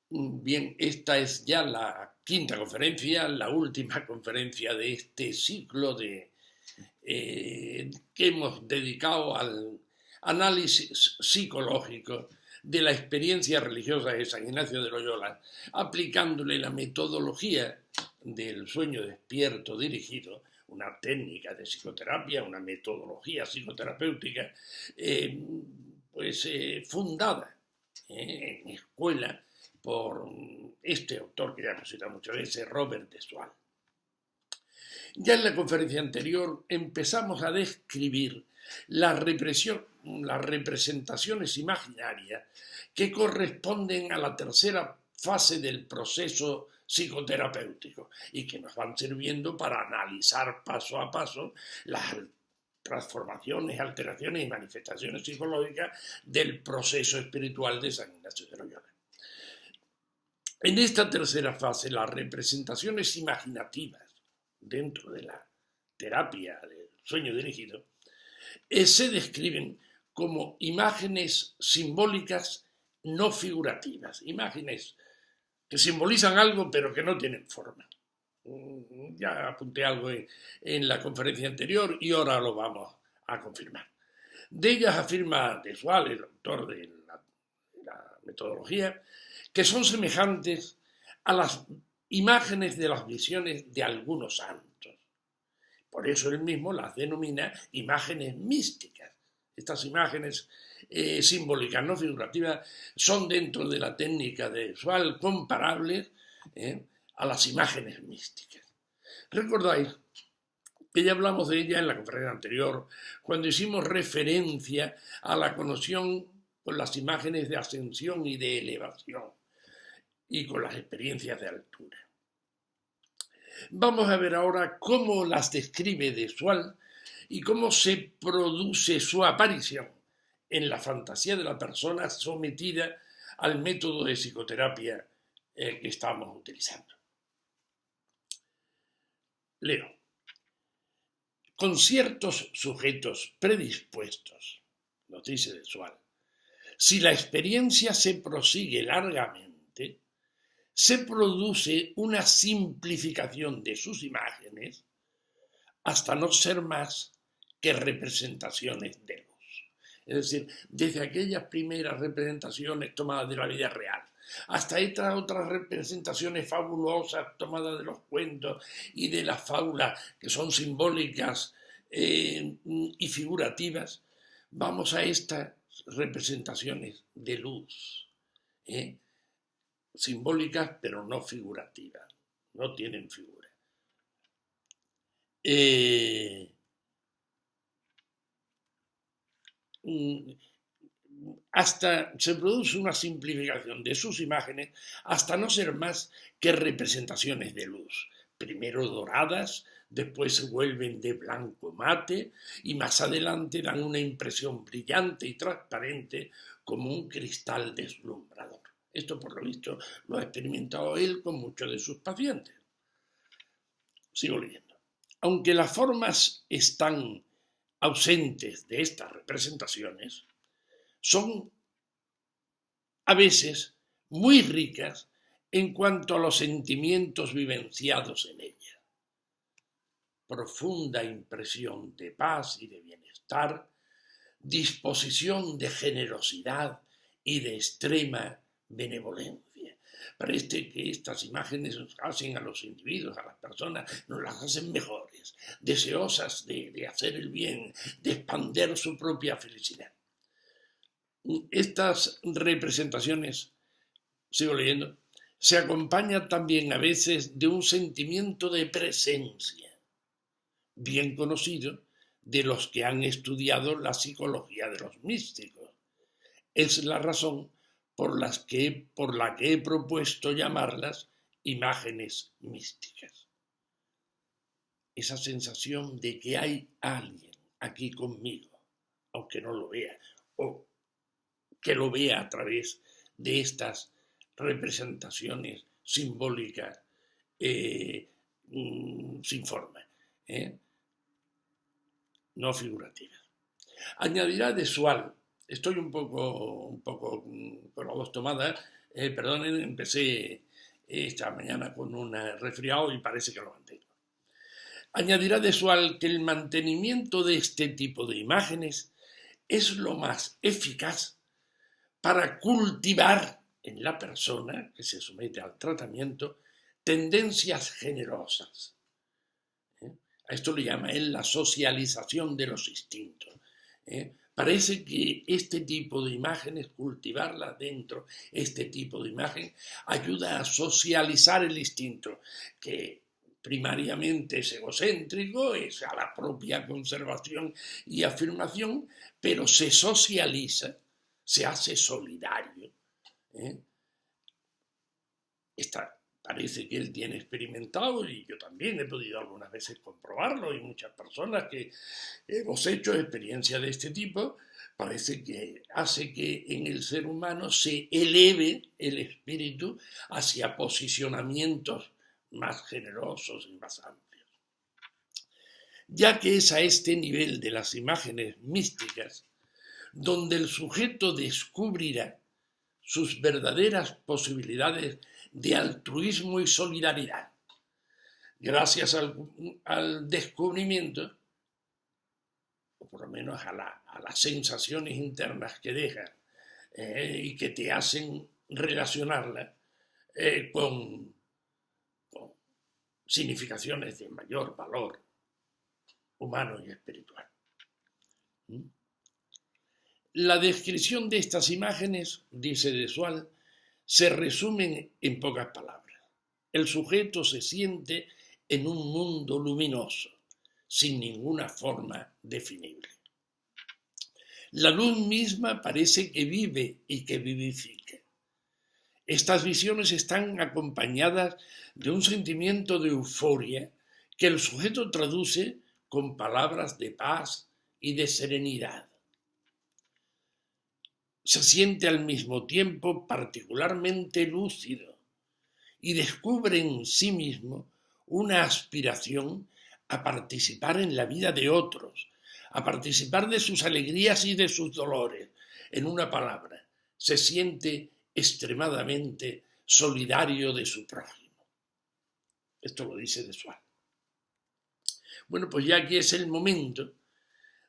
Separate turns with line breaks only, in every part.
Bien, esta es ya la quinta conferencia, la última conferencia de este ciclo que hemos dedicado al análisis psicológico de la experiencia religiosa de San Ignacio de Loyola, aplicándole la metodología del sueño despierto dirigido, una técnica de psicoterapia, una metodología psicoterapéutica, fundada en escuela por este autor que ya hemos citado muchas veces, Robert de Sual. Ya en la conferencia anterior empezamos a describir las representaciones imaginarias que corresponden a la tercera fase del proceso psicoterapéutico y que nos van sirviendo para analizar paso a paso las transformaciones, alteraciones y manifestaciones psicológicas del proceso espiritual de San Ignacio de Loyola. En esta tercera fase, las representaciones imaginativas dentro de la terapia del sueño dirigido se describen como imágenes simbólicas no figurativas, imágenes que simbolizan algo pero que no tienen forma. Ya apunté algo en la conferencia anterior y ahora lo vamos a confirmar. De ellas afirma de Sual, el autor de la metodología, que son semejantes a las imágenes de las visiones de algunos santos. Por eso él mismo las denomina imágenes místicas. Estas imágenes simbólicas, no figurativas, son dentro de la técnica de Sual comparables a las imágenes místicas. ¿Recordáis que ya hablamos de ella en la conferencia anterior, cuando hicimos referencia a la conexión con las imágenes de ascensión y de elevación y con las experiencias de altura? Vamos a ver ahora cómo las describe de Sual y cómo se produce su aparición en la fantasía de la persona sometida al método de psicoterapia que estamos utilizando. Leo. Con ciertos sujetos predispuestos, nos dice de Sual, si la experiencia se prosigue largamente, se produce una simplificación de sus imágenes hasta no ser más que representaciones de luz. Es decir, desde aquellas primeras representaciones tomadas de la vida real hasta estas otras representaciones fabulosas tomadas de los cuentos y de las fábulas que son simbólicas y figurativas, vamos a estas representaciones de luz, simbólicas pero no figurativas, no tienen figura. Hasta se produce una simplificación de sus imágenes hasta no ser más que representaciones de luz, primero doradas, después se vuelven de blanco mate y más adelante dan una impresión brillante y transparente como un cristal deslumbrador. Esto, por lo visto, lo ha experimentado él con muchos de sus pacientes. Sigo leyendo. Aunque las formas están ausentes de estas representaciones, son a veces muy ricas en cuanto a los sentimientos vivenciados en ella. Profunda impresión de paz y de bienestar, disposición de generosidad y de extrema benevolencia. Parece que estas imágenes hacen a los individuos, a las personas, nos las hacen mejores, deseosas de hacer el bien, de expandir su propia felicidad. Estas representaciones, sigo leyendo, se acompañan también a veces de un sentimiento de presencia, bien conocido de los que han estudiado la psicología de los místicos. Es la razón por la que he propuesto llamarlas imágenes místicas. Esa sensación de que hay alguien aquí conmigo, aunque no lo vea, o que lo vea a través de estas representaciones simbólicas sin forma, no figurativas. Añadirá de Sual, estoy un poco con la voz tomada, Perdonen, empecé esta mañana con un resfriado y parece que lo mantengo. Añadirá de Sual que el mantenimiento de este tipo de imágenes es lo más eficaz para cultivar en la persona que se somete al tratamiento tendencias generosas. A esto le llama él la socialización de los instintos. Parece que este tipo de imágenes, cultivarlas dentro, este tipo de imagen, ayuda a socializar el instinto, que primariamente es egocéntrico, es a la propia conservación y afirmación, pero se socializa, se hace solidario. Parece que él tiene experimentado, y yo también he podido algunas veces comprobarlo, y muchas personas que hemos hecho experiencias de este tipo, parece que hace que en el ser humano se eleve el espíritu hacia posicionamientos más generosos y más amplios. Ya que es a este nivel de las imágenes místicas donde el sujeto descubrirá sus verdaderas posibilidades de altruismo y solidaridad. Gracias al descubrimiento, o por lo menos a las sensaciones internas que dejan y que te hacen relacionarla con significaciones de mayor valor humano y espiritual. La descripción de estas imágenes, dice de Sual, se resumen en pocas palabras. El sujeto se siente en un mundo luminoso, sin ninguna forma definible. La luz misma parece que vive y que vivifica. Estas visiones están acompañadas de un sentimiento de euforia que el sujeto traduce con palabras de paz y de serenidad. Se siente al mismo tiempo particularmente lúcido y descubre en sí mismo una aspiración a participar en la vida de otros, a participar de sus alegrías y de sus dolores. En una palabra, se siente extremadamente solidario de su prójimo. Esto lo dice de Sual. Bueno, pues ya aquí es el momento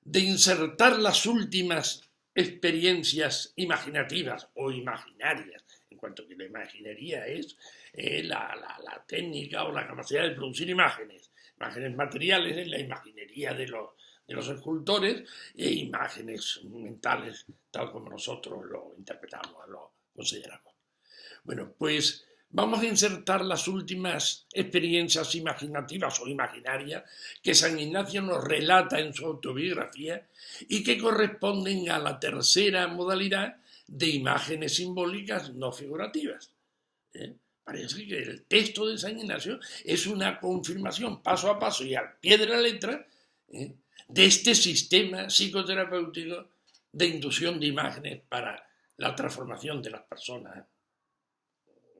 de insertar las últimas experiencias imaginativas o imaginarias, en cuanto que la imaginería es la técnica o la capacidad de producir imágenes materiales en la imaginería de los escultores, e imágenes mentales tal como nosotros lo interpretamos, lo consideramos. Bueno, pues vamos a insertar las últimas experiencias imaginativas o imaginarias que San Ignacio nos relata en su autobiografía y que corresponden a la tercera modalidad de imágenes simbólicas no figurativas. Parece que el texto de San Ignacio es una confirmación paso a paso y al pie de la letra de este sistema psicoterapéutico de inducción de imágenes para la transformación de las personas.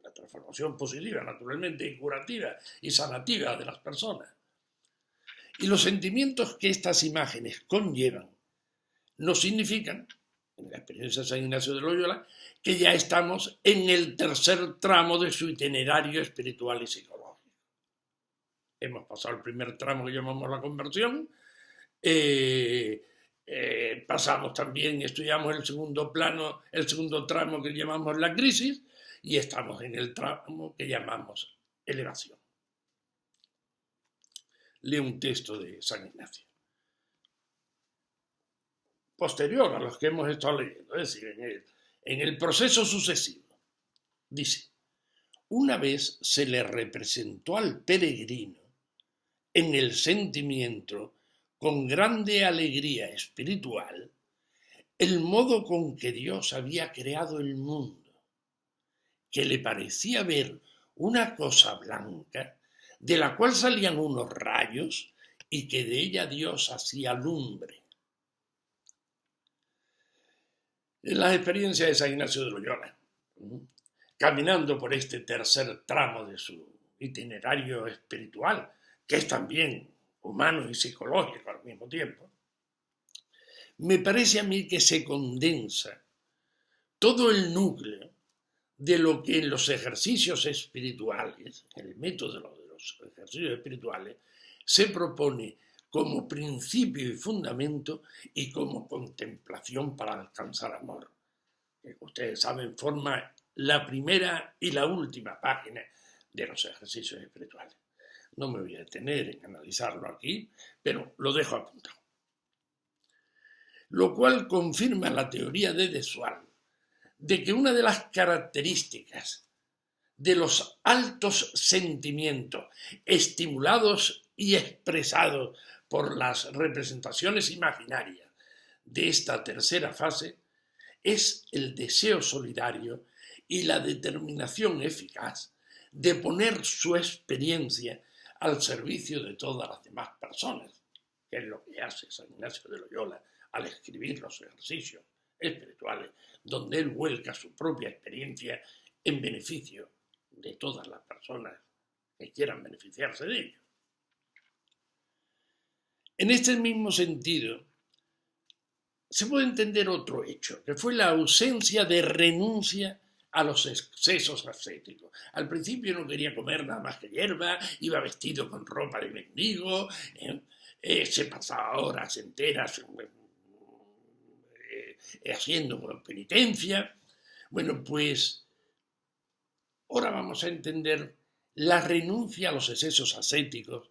La transformación positiva, naturalmente, y curativa y sanativa de las personas. Y los sentimientos que estas imágenes conllevan nos significan, en la experiencia de San Ignacio de Loyola, que ya estamos en el tercer tramo de su itinerario espiritual y psicológico. Hemos pasado el primer tramo que llamamos la conversión, pasamos también, estudiamos el segundo tramo que llamamos la crisis, y estamos en el tramo que llamamos elevación. Leo un texto de San Ignacio, posterior a los que hemos estado leyendo, es decir, en el proceso sucesivo. Dice: una vez se le representó al peregrino en el sentimiento, con grande alegría espiritual, el modo con que Dios había creado el mundo, que le parecía ver una cosa blanca, de la cual salían unos rayos y que de ella Dios hacía lumbre. En las experiencias de San Ignacio de Loyola, caminando por este tercer tramo de su itinerario espiritual, que es también humano y psicológico al mismo tiempo, me parece a mí que se condensa todo el núcleo de lo que en los ejercicios espirituales, el método de los ejercicios espirituales, se propone como principio y fundamento y como contemplación para alcanzar amor. Que ustedes saben, forma la primera y la última página de los ejercicios espirituales. No me voy a detener en analizarlo aquí, pero lo dejo apuntado. Lo cual confirma la teoría de Dessoir de que una de las características de los altos sentimientos estimulados y expresados por las representaciones imaginarias de esta tercera fase es el deseo solidario y la determinación eficaz de poner su experiencia al servicio de todas las demás personas, que es lo que hace San Ignacio de Loyola al escribir los ejercicios espirituales, donde él vuelca su propia experiencia en beneficio de todas las personas que quieran beneficiarse de ello. En este mismo sentido, se puede entender otro hecho, que fue la ausencia de renuncia a los excesos ascéticos. Al principio no quería comer nada más que hierba, iba vestido con ropa de mendigo, se pasaba horas enteras haciendo penitencia. Bueno, pues ahora vamos a entender la renuncia a los excesos ascéticos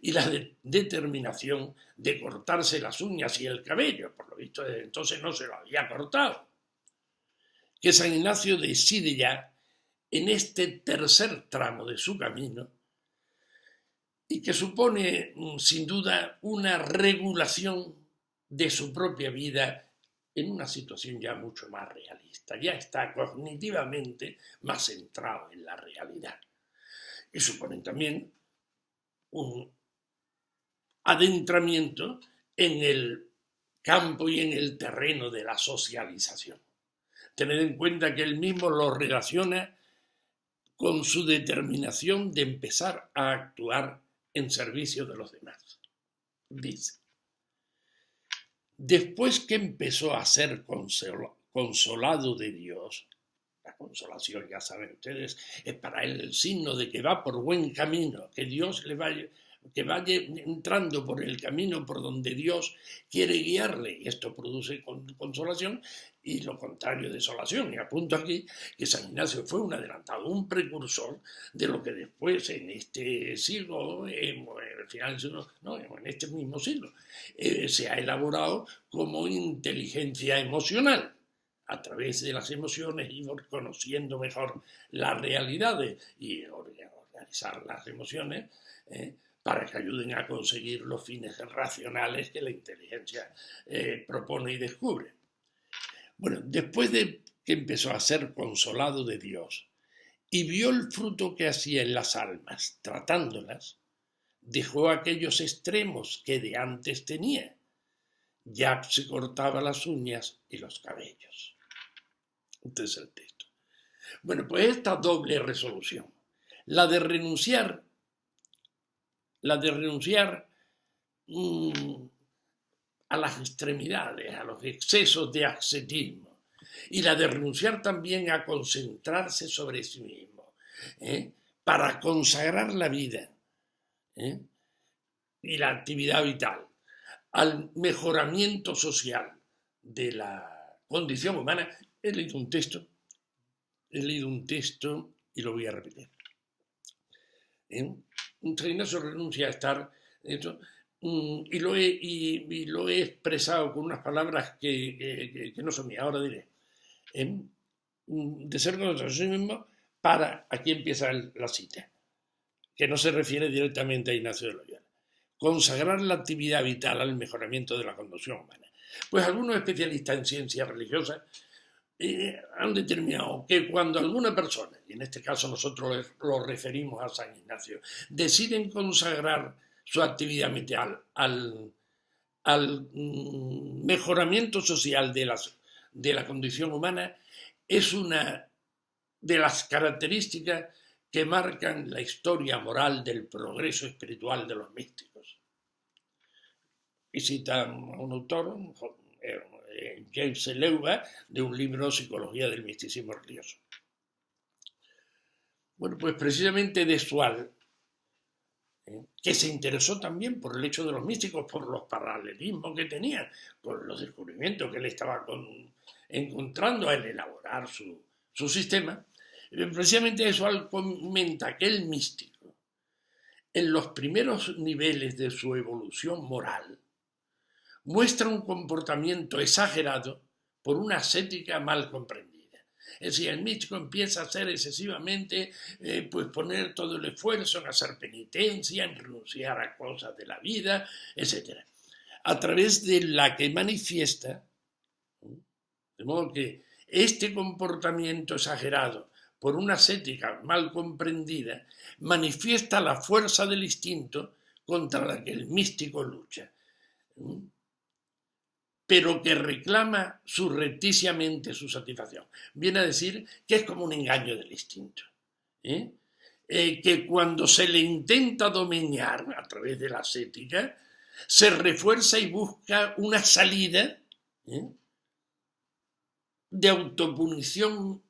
y la determinación de cortarse las uñas y el cabello. Por lo visto, desde entonces no se lo había cortado. Que San Ignacio decide ya en este tercer tramo de su camino y que supone sin duda una regulación de su propia vida en una situación ya mucho más realista. Ya está cognitivamente más centrado en la realidad. Y supone también un adentramiento en el campo y en el terreno de la socialización. Tened en cuenta que él mismo lo relaciona con su determinación de empezar a actuar en servicio de los demás. Dice, después que empezó a ser consolado de Dios, la consolación, ya saben ustedes, es para él el signo de que va por buen camino, que Dios le vaya, que vaya entrando por el camino por donde Dios quiere guiarle, y esto produce consolación, y lo contrario, desolación. Y apunto aquí que San Ignacio fue un adelantado, un precursor de lo que después en este siglo, en el final del siglo, no, en este mismo siglo, se ha elaborado como inteligencia emocional. A través de las emociones y conociendo mejor las realidades y organizar las emociones para que ayuden a conseguir los fines racionales que la inteligencia propone y descubre. Bueno, después de que empezó a ser consolado de Dios y vio el fruto que hacía en las almas, tratándolas, dejó aquellos extremos que de antes tenía. Ya se cortaba las uñas y los cabellos. Este es el texto. Bueno, pues esta doble resolución, la de renunciar a las extremidades, a los excesos de ascetismo, y la de renunciar también a concentrarse sobre sí mismo, para consagrar la vida y la actividad vital al mejoramiento social de la condición humana. He leído un texto y lo voy a repetir. San Ignacio renuncia a estar y lo he expresado con unas palabras que no son mías. Ahora diré. De ser contra sí mismo para, aquí empieza la cita, que no se refiere directamente a Ignacio de Loyola. Consagrar la actividad vital al mejoramiento de la condición humana. Pues algunos especialistas en ciencias religiosas han determinado que cuando alguna persona, y en este caso nosotros lo referimos a San Ignacio, deciden consagrar su actividad vital al mejoramiento social de la condición humana, es una de las características que marcan la historia moral del progreso espiritual de los místicos. Y citan a un autor, James Leuba, de un libro Psicología del misticismo religioso. Bueno, pues precisamente de Sual, que se interesó también por el hecho de los místicos, por los paralelismos que tenían, por los descubrimientos que él estaba encontrando al elaborar su sistema. Precisamente de Sual comenta que el místico, en los primeros niveles de su evolución moral, muestra un comportamiento exagerado por una ascética mal comprendida. Es decir, el místico empieza a hacer excesivamente, pues poner todo el esfuerzo en hacer penitencia, en renunciar a cosas de la vida, etc. A través de la que manifiesta, de modo que este comportamiento exagerado por una ascética mal comprendida manifiesta la fuerza del instinto contra la que el místico lucha, pero que reclama surrepticiamente su satisfacción. Viene a decir que es como un engaño del instinto. Que cuando se le intenta domeñar a través de la ascética, se refuerza y busca una salida de autopunición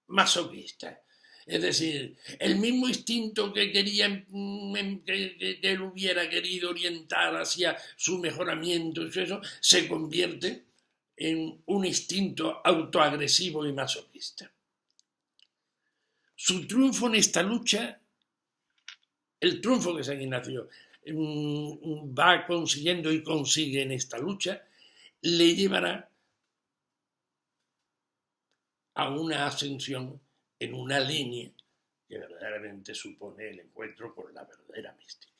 masoquista. Es decir, el mismo instinto que quería, que él hubiera querido orientar hacia su mejoramiento, eso se convierte en un instinto autoagresivo y masoquista. Su triunfo en esta lucha, el triunfo que San Ignacio va consiguiendo y consigue en esta lucha, le llevará a una ascensión en una línea que verdaderamente supone el encuentro con la verdadera mística,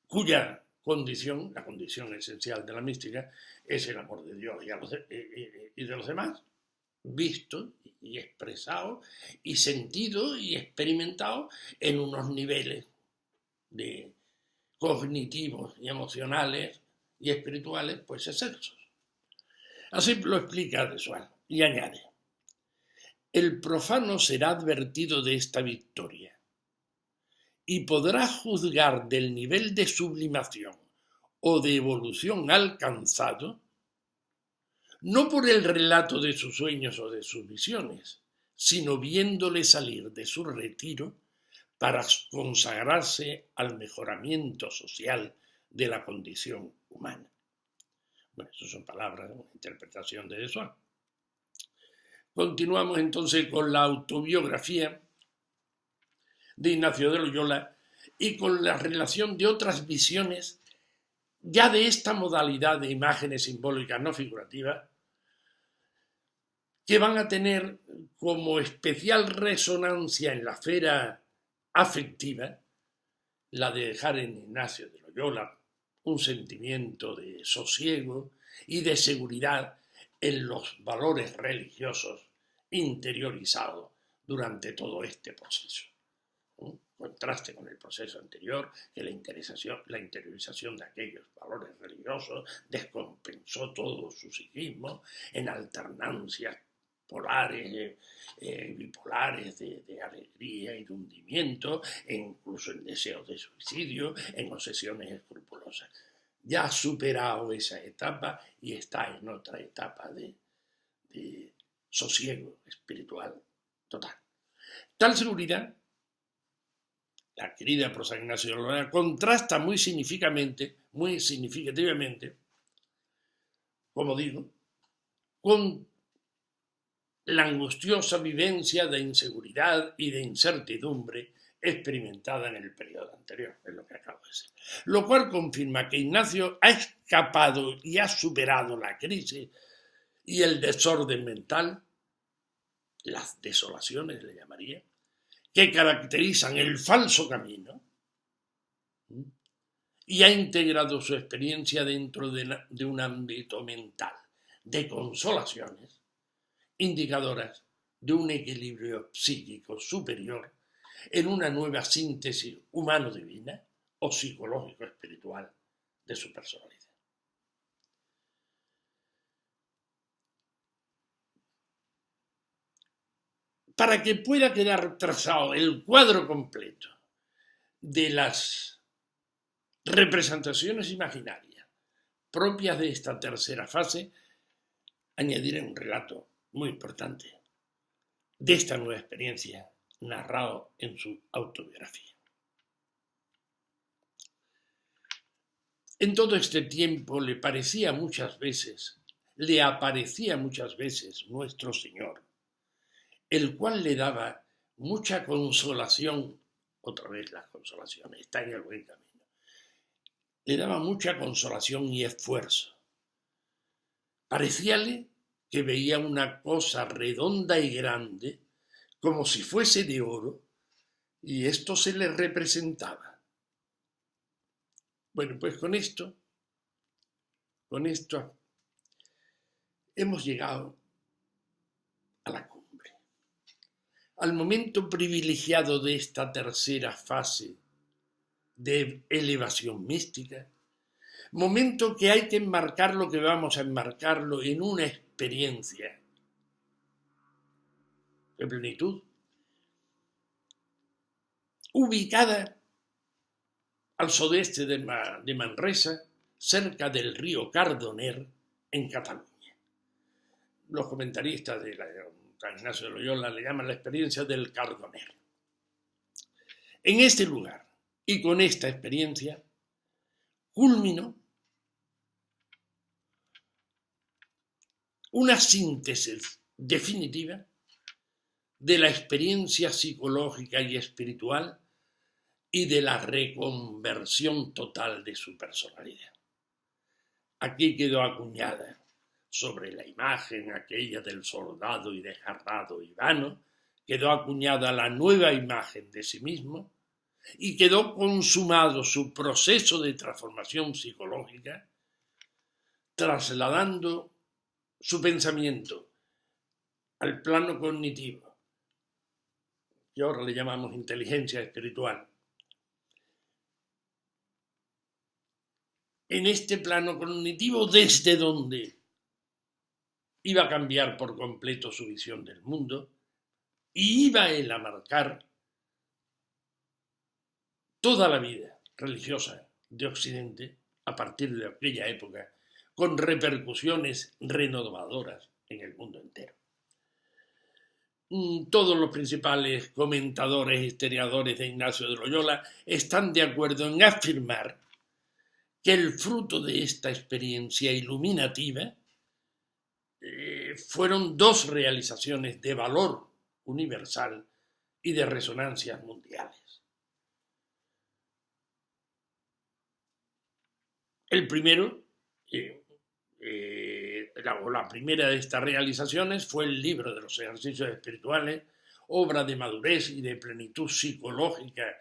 cuya condición, la condición esencial de la mística, es el amor de Dios y de los demás, visto y expresado y sentido y experimentado en unos niveles de cognitivos y emocionales y espirituales pues excelsos. Así lo explica de Sual y añade: el profano será advertido de esta victoria y podrá juzgar del nivel de sublimación o de evolución alcanzado no por el relato de sus sueños o de sus visiones, sino viéndole salir de su retiro para consagrarse al mejoramiento social de la condición humana. Bueno, esas son palabras, una interpretación de eso. Continuamos entonces con la autobiografía de Ignacio de Loyola y con la relación de otras visiones ya de esta modalidad de imágenes simbólicas no figurativas que van a tener como especial resonancia en la esfera afectiva la de dejar en Ignacio de Loyola un sentimiento de sosiego y de seguridad en los valores religiosos interiorizados durante todo este proceso. Contraste con el proceso anterior, que la interiorización de aquellos valores religiosos descompensó todo su psiquismo en alternancias polares, bipolares de alegría y de hundimiento, e incluso en deseos de suicidio, en obsesiones escrupulosas. Ya ha superado esa etapa y está en otra etapa de sosiego espiritual total. Tal seguridad, la querida prosa Ignacio de Loyola, contrasta muy significativamente, como digo, con la angustiosa vivencia de inseguridad y de incertidumbre experimentada en el periodo anterior, es lo que acabo de decir. Lo cual confirma que Ignacio ha escapado y ha superado la crisis y el desorden mental, las desolaciones le llamaría, que caracterizan el falso camino, y ha integrado su experiencia dentro de un ámbito mental de consolaciones indicadoras de un equilibrio psíquico superior en una nueva síntesis humano-divina o psicológico-espiritual de su personalidad. Para que pueda quedar trazado el cuadro completo de las representaciones imaginarias propias de esta tercera fase, añadiré un relato muy importante, de esta nueva experiencia, narrado en su autobiografía. En todo este tiempo le aparecía muchas veces nuestro Señor, el cual le daba mucha consolación, otra vez la consolación, está en el buen camino, le daba mucha consolación y esfuerzo. Parecíale que veía una cosa redonda y grande, como si fuese de oro, y esto se le representaba. Bueno, pues con esto hemos llegado a la cumbre, al momento privilegiado de esta tercera fase de elevación mística, momento que hay que enmarcarlo, que vamos a enmarcarlo en una experiencia de plenitud, ubicada al sudeste de Manresa, cerca del río Cardoner, en Cataluña. Los comentaristas de San Ignacio de Loyola le llaman la experiencia del Cardoner. En este lugar y con esta experiencia culminó una síntesis definitiva de la experiencia psicológica y espiritual y de la reconversión total de su personalidad. Aquí quedó acuñada sobre la imagen aquella del soldado y desgarrado y vano, quedó acuñada la nueva imagen de sí mismo y quedó consumado su proceso de transformación psicológica, trasladando su pensamiento al plano cognitivo, que ahora le llamamos inteligencia espiritual. En este plano cognitivo, desde donde iba a cambiar por completo su visión del mundo y iba él a marcar toda la vida religiosa de Occidente a partir de aquella época, con repercusiones renovadoras en el mundo entero. Todos los principales comentadores e historiadores de Ignacio de Loyola están de acuerdo en afirmar que el fruto de esta experiencia iluminativa fueron dos realizaciones de valor universal y de resonancias mundiales. El primero, la primera de estas realizaciones fue el libro de los ejercicios espirituales, obra de madurez y de plenitud psicológica,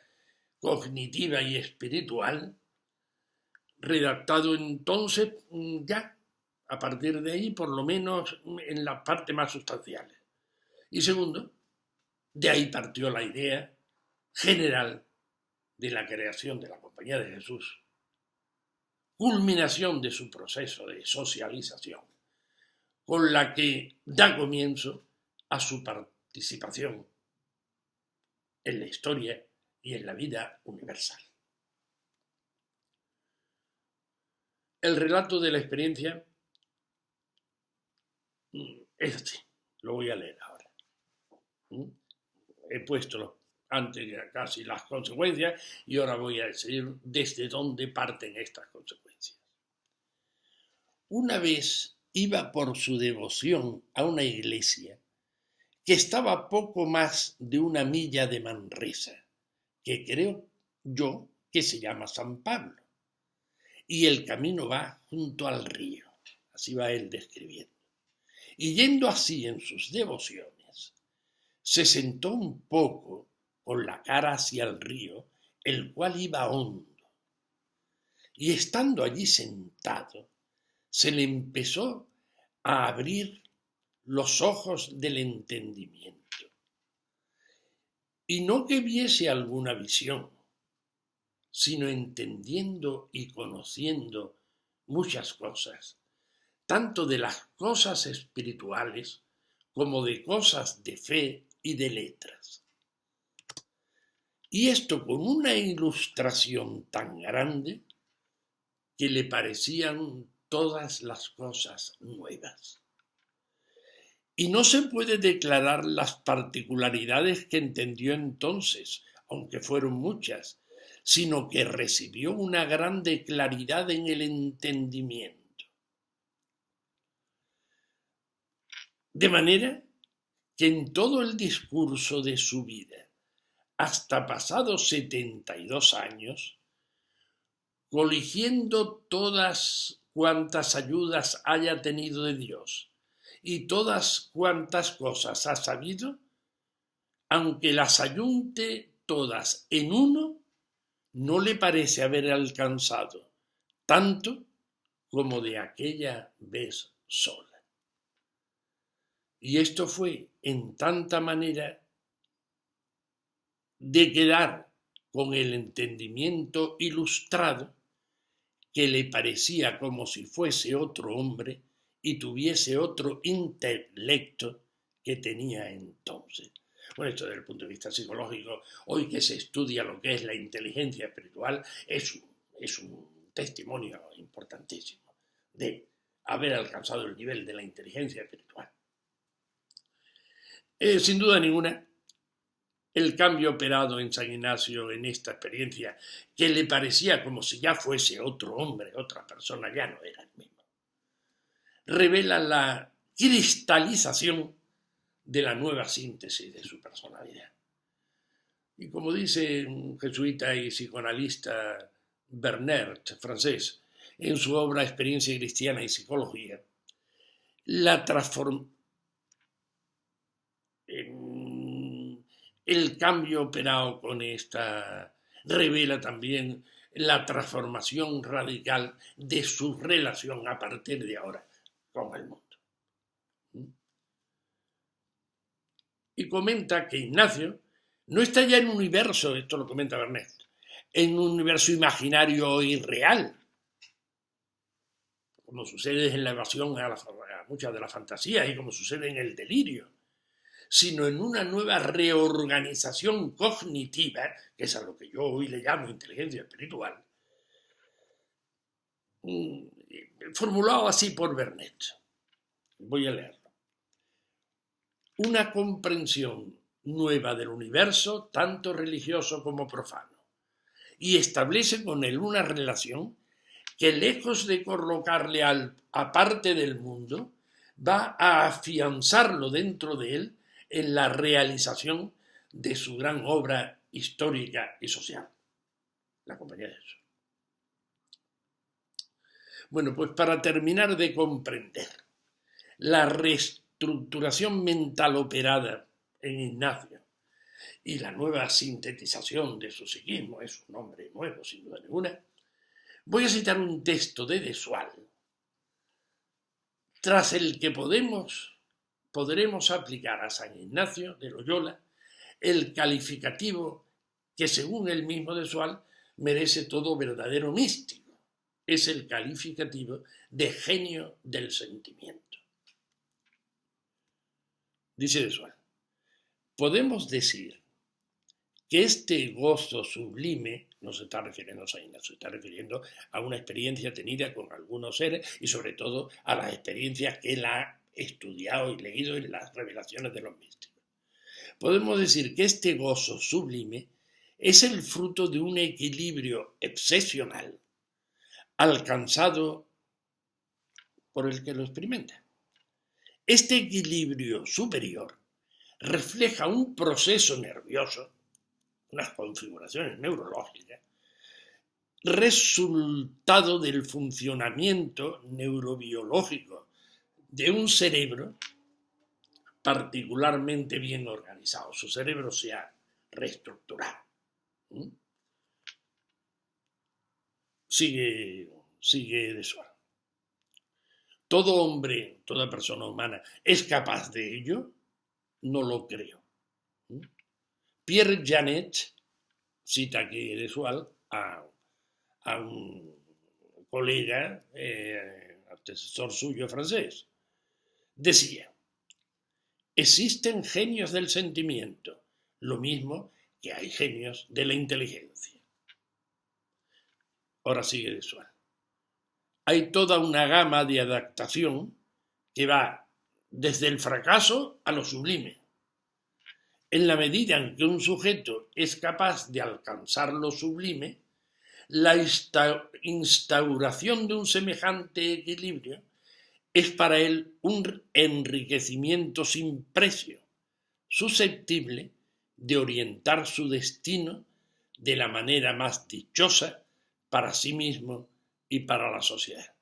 cognitiva y espiritual, redactado entonces ya, a partir de ahí, por lo menos en la parte más sustancial. Y segundo, de ahí partió la idea general de la creación de la Compañía de Jesús, culminación de su proceso de socialización, con la que da comienzo a su participación en la historia y en la vida universal. El relato de la experiencia es así, lo voy a leer ahora. He puesto antes casi las consecuencias y ahora voy a decir desde dónde parten estas consecuencias. Una vez iba por su devoción a una iglesia que estaba a poco más de 1 milla de Manresa, que creo yo que se llama San Pablo, y el camino va junto al río, así va él describiendo. Y yendo así en sus devociones, se sentó un poco con la cara hacia el río, el cual iba hondo. Y estando allí sentado, se le empezó a abrir los ojos del entendimiento. Y no que viese alguna visión, sino entendiendo y conociendo muchas cosas, tanto de las cosas espirituales como de cosas de fe y de letras. Y esto con una ilustración tan grande que le parecían todas las cosas nuevas. Y no se puede declarar las particularidades que entendió entonces, aunque fueron muchas, sino que recibió una grande claridad en el entendimiento. De manera que en todo el discurso de su vida, hasta pasados 72 años, coligiendo todas cuantas ayudas haya tenido de Dios y todas cuantas cosas ha sabido, aunque las ayunte todas en uno, no le parece haber alcanzado tanto como de aquella vez sola. Y esto fue en tanta manera de quedar con el entendimiento ilustrado que le parecía como si fuese otro hombre y tuviese otro intelecto que tenía entonces. Bueno, esto desde el punto de vista psicológico, hoy que se estudia lo que es la inteligencia espiritual, es un testimonio importantísimo de haber alcanzado el nivel de la inteligencia espiritual. Sin duda ninguna, el cambio operado en San Ignacio en esta experiencia, que le parecía como si ya fuese otro hombre, otra persona, ya no era el mismo, revela la cristalización de la nueva síntesis de su personalidad. Y como dice un jesuita y psicoanalista Bernert, francés, en su obra Experiencia cristiana y psicología, el cambio operado con esta revela también la transformación radical de su relación a partir de ahora con el mundo. Y comenta que Ignacio no está ya en un universo, esto lo comenta Bernet, en un universo imaginario y real, como sucede en la evasión a muchas de las fantasías y como sucede en el delirio, sino en una nueva reorganización cognitiva, que es a lo que yo hoy le llamo inteligencia espiritual, formulado así por Bernet. Voy a leerlo. Una comprensión nueva del universo, tanto religioso como profano, y establece con él una relación que, lejos de colocarle aparte del mundo, va a afianzarlo dentro de él en la realización de su gran obra histórica y social, la Compañía de Jesús. Bueno, pues para terminar de comprender la reestructuración mental operada en Ignacio y la nueva sintetización de su psiquismo, es un hombre nuevo sin duda ninguna, voy a citar un texto de Dessual, tras el que podremos aplicar a San Ignacio de Loyola el calificativo que, según el mismo Dessual, merece todo verdadero místico. Es el calificativo de genio del sentimiento. Dice Dessual, podemos decir que este gozo sublime no se está refiriendo a San Ignacio, se está refiriendo a una experiencia tenida con algunos seres y sobre todo a las experiencias que él ha estudiado y leído en las revelaciones de los místicos. Podemos decir que este gozo sublime es el fruto de un equilibrio excepcional alcanzado por el que lo experimenta. Este equilibrio superior refleja un proceso nervioso, unas configuraciones neurológicas, resultado del funcionamiento neurobiológico de un cerebro particularmente bien organizado. Su cerebro se ha reestructurado. Sigue Dessual. ¿Todo hombre, toda persona humana es capaz de ello? No lo creo. Pierre Janet cita aquí Dessual a un colega, antecesor suyo francés. Decía, existen genios del sentimiento, lo mismo que hay genios de la inteligencia. Ahora sigue Dessual. Hay toda una gama de adaptación que va desde el fracaso a lo sublime. En la medida en que un sujeto es capaz de alcanzar lo sublime, la instauración de un semejante equilibrio es para él un enriquecimiento sin precio, susceptible de orientar su destino de la manera más dichosa para sí mismo y para la sociedad.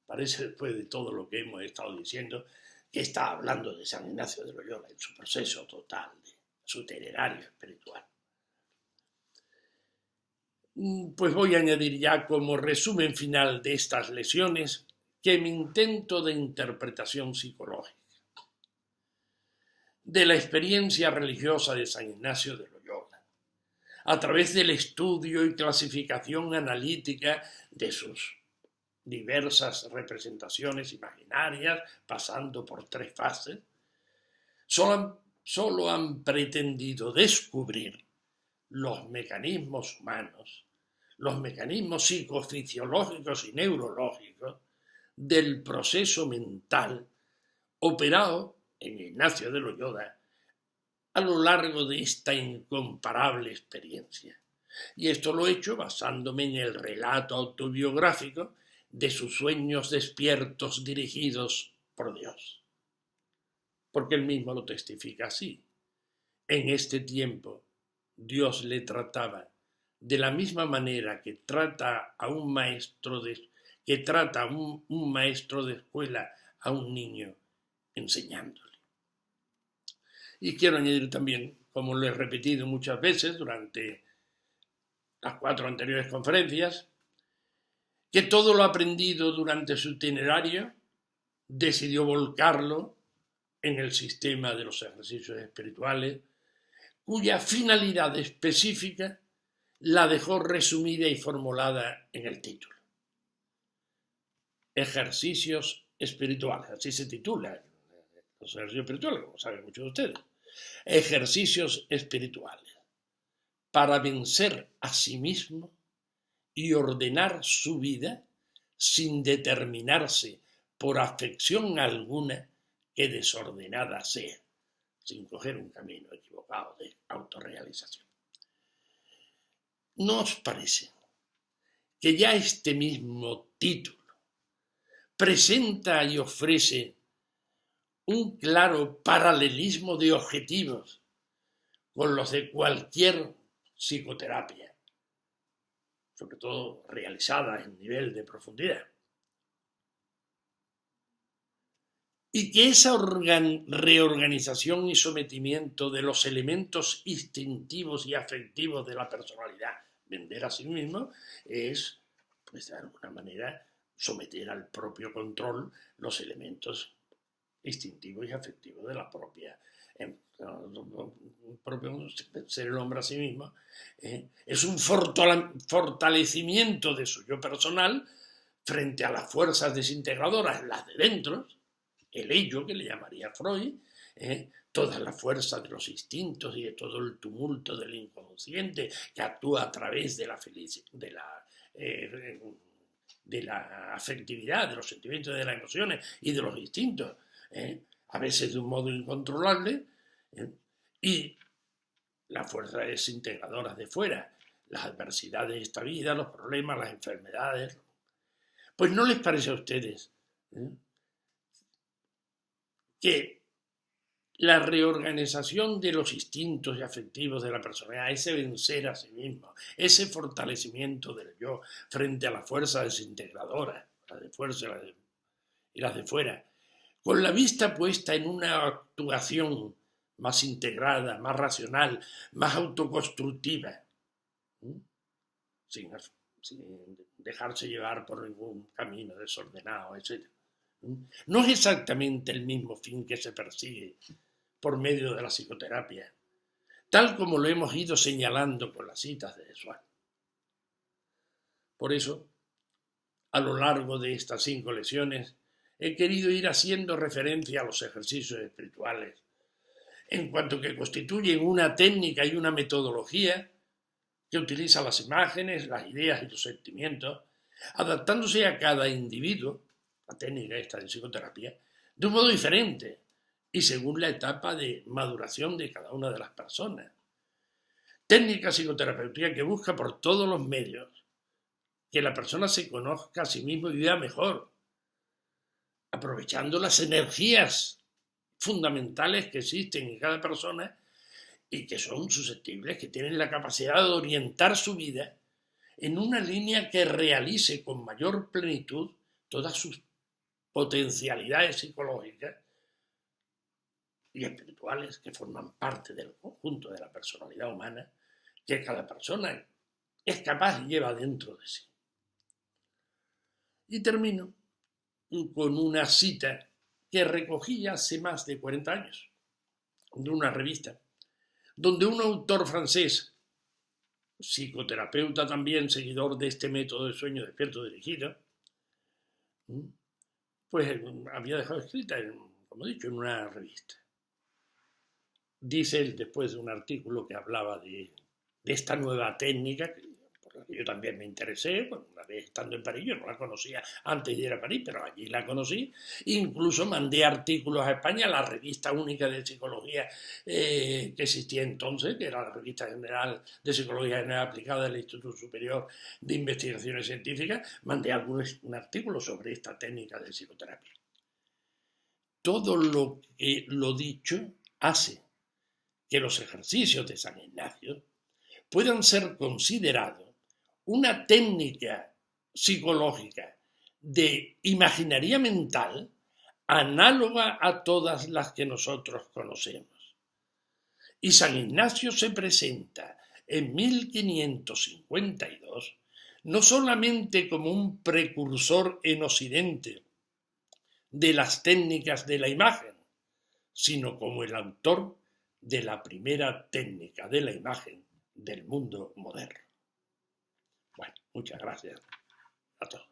Parece, después de todo lo que hemos estado diciendo, que está hablando de San Ignacio de Loyola en su proceso total, de su itinerario espiritual. Pues voy a añadir ya como resumen final de estas lecciones que mi intento de interpretación psicológica de la experiencia religiosa de San Ignacio de Loyola, a través del estudio y clasificación analítica de sus diversas representaciones imaginarias, pasando por 3 fases, solo han pretendido descubrir los mecanismos humanos, los mecanismos psicofisiológicos y neurológicos del proceso mental operado en Ignacio de Loyola a lo largo de esta incomparable experiencia. Y esto lo he hecho basándome en el relato autobiográfico de sus sueños despiertos dirigidos por Dios. Porque él mismo lo testifica así. En este tiempo, Dios le trataba de la misma manera que trata a un maestro de escuela a un niño, enseñándole. Y quiero añadir también, como lo he repetido muchas veces durante las 4 anteriores conferencias, que todo lo aprendido durante su itinerario decidió volcarlo en el sistema de los ejercicios espirituales, cuya finalidad específica la dejó resumida y formulada en el título. Ejercicios espirituales, así se titula los ejercicios espirituales, como saben muchos de ustedes. Ejercicios espirituales para vencer a sí mismo y ordenar su vida sin determinarse por afección alguna que desordenada sea, sin coger un camino equivocado de autorrealización. ¿No os parece que ya este mismo título presenta y ofrece un claro paralelismo de objetivos con los de cualquier psicoterapia, sobre todo realizada en nivel de profundidad? Y que esa reorganización y sometimiento de los elementos instintivos y afectivos de la personalidad, vender a sí mismo, es, pues de alguna manera, someter al propio control los elementos instintivos y afectivos de la propia ser el hombre a sí mismo. Es un fortalecimiento de su yo personal frente a las fuerzas desintegradoras, las de dentro, el ello que le llamaría Freud, toda la fuerza de los instintos y de todo el tumulto del inconsciente que actúa a través de la afectividad, de los sentimientos, de las emociones y de los instintos, a veces de un modo incontrolable, y las fuerzas desintegradoras de fuera, las adversidades de esta vida, los problemas, las enfermedades. Pues ¿no les parece a ustedes que la reorganización de los instintos y afectivos de la personalidad, ese vencer a sí mismo, ese fortalecimiento del yo frente a las fuerzas desintegradoras, las de fuerza y las de fuera, con la vista puesta en una actuación más integrada, más racional, más autoconstructiva, sin dejarse llevar por ningún camino desordenado, etc. No es exactamente el mismo fin que se persigue por medio de la psicoterapia, tal como lo hemos ido señalando con las citas de Swann. Por eso, a lo largo de estas 5 lecciones, he querido ir haciendo referencia a los ejercicios espirituales, en cuanto que constituyen una técnica y una metodología que utiliza las imágenes, las ideas y los sentimientos, adaptándose a cada individuo, la técnica esta de psicoterapia, de un modo diferente y según la etapa de maduración de cada una de las personas. Técnica psicoterapéutica que busca por todos los medios que la persona se conozca a sí mismo y viva mejor, aprovechando las energías fundamentales que existen en cada persona y que son susceptibles, que tienen la capacidad de orientar su vida en una línea que realice con mayor plenitud todas sus potencialidades psicológicas y espirituales que forman parte del conjunto de la personalidad humana que cada persona es capaz y lleva dentro de sí. Y termino con una cita que recogí hace más de 40 años de una revista, donde un autor francés, psicoterapeuta también, seguidor de este método de sueño despierto dirigido, pues había dejado escrita, como he dicho, en una revista. Dice él, después de un artículo que hablaba de esta nueva técnica, por la que yo también me interesé, bueno, una vez estando en París, yo no la conocía antes de ir a París, pero allí la conocí, incluso mandé artículos a España, a la revista única de psicología que existía entonces, que era la Revista General de Psicología General Aplicada del Instituto Superior de Investigaciones Científicas, mandé un artículo sobre esta técnica de psicoterapia. Todo lo dicho hace que los ejercicios de San Ignacio puedan ser considerados una técnica psicológica de imaginería mental análoga a todas las que nosotros conocemos. Y San Ignacio se presenta en 1552 no solamente como un precursor en Occidente de las técnicas de la imagen, sino como el autor de la primera técnica de la imagen del mundo moderno. Bueno, muchas gracias a todos.